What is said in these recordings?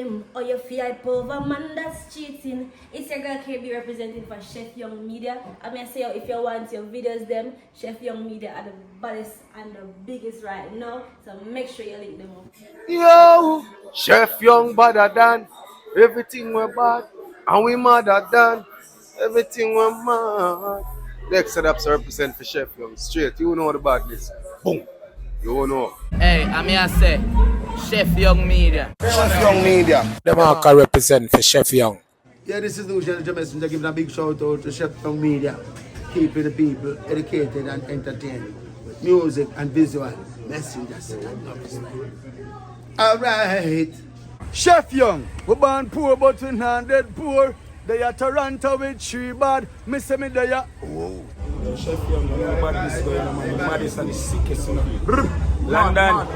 him, or you feel like over man that's cheating. It's your girl KB representing for Chef Young Media. I mean, say if you want your videos, them Chef Young Media are the baddest and the biggest right now. So make sure you link them up. Yo, Chef Young better than everything we're bad, and we madder than everything we're mad. Next setups represent for Chef Young. Straight, you know the badness. Boom, you know. Hey, I'm here to say, Chef Young Media. Chef Young Media. The marker represent for Chef Young. Yeah, this is the messenger giving a big shout out to Chef Young Media, keeping the people educated and entertained with music and visual messengers. All right. Chef Young, we born poor but we not dead poor. They are Toronto with 3 bad. Me say me they are. Whoa. Chef Young, you know about this going on, man. The maddest and the sickest, you know. London.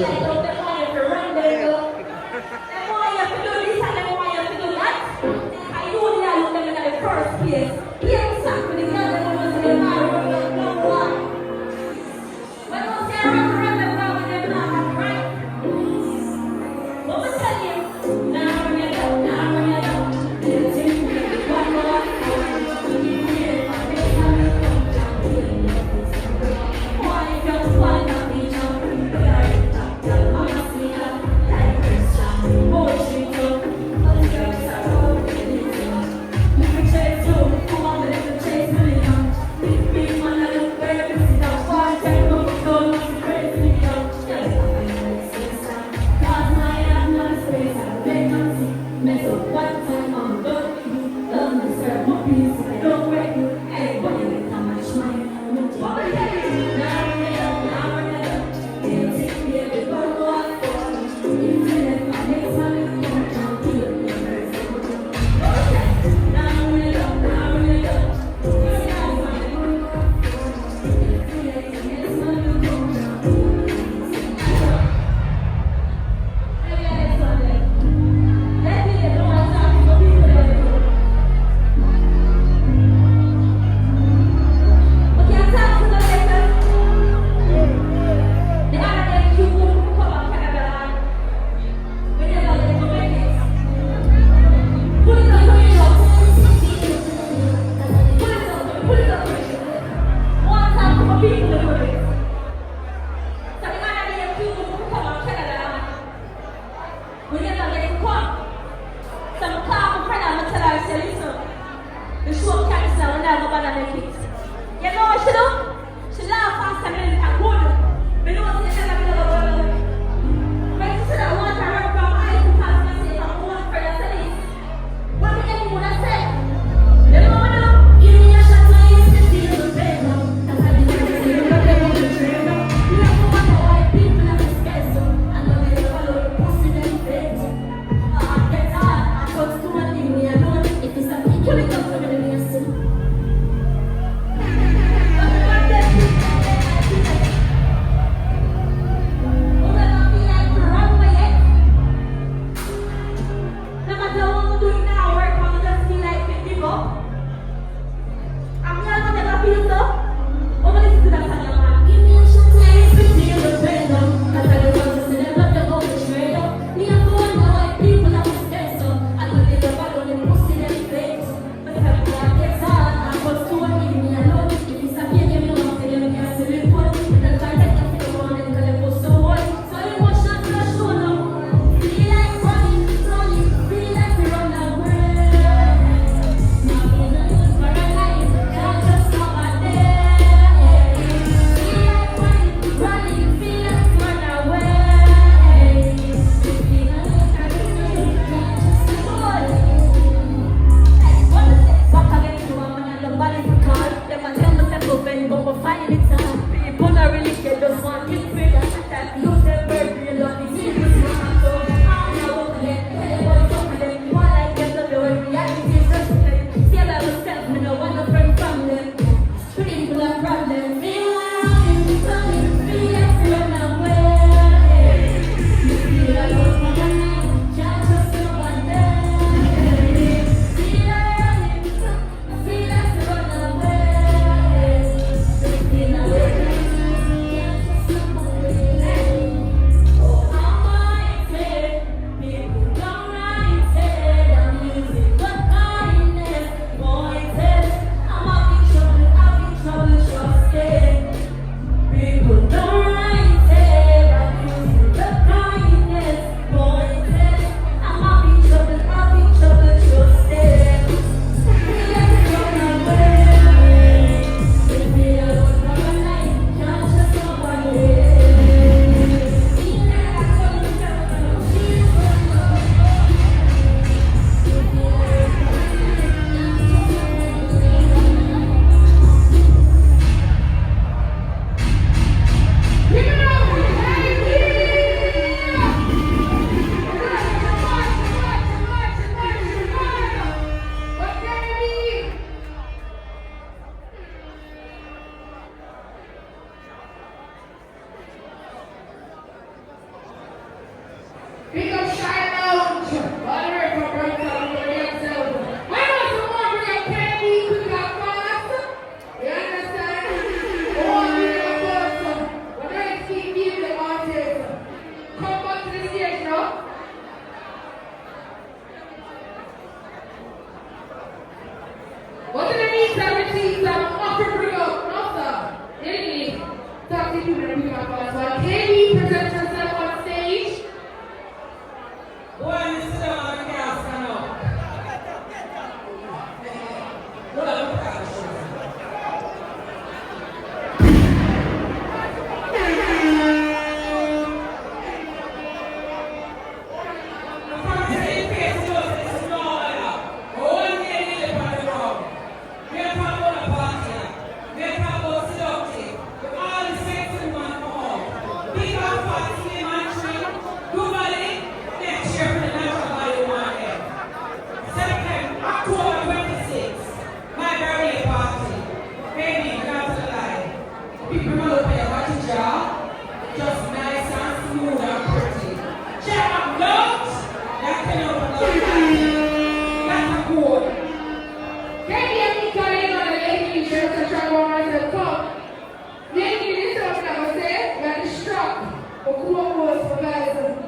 Give me a shot, give it a big round of applause. Can you present yourself on stage? Boy, you sit down on the gas now. Look at the gas. People will pay what you job, just nice and smooth and pretty. Check out notes, that can open up that's a code. Can you hear me calling on the lady just to try one as a cup? Then you need something that was said, that is struck, or who was for guys.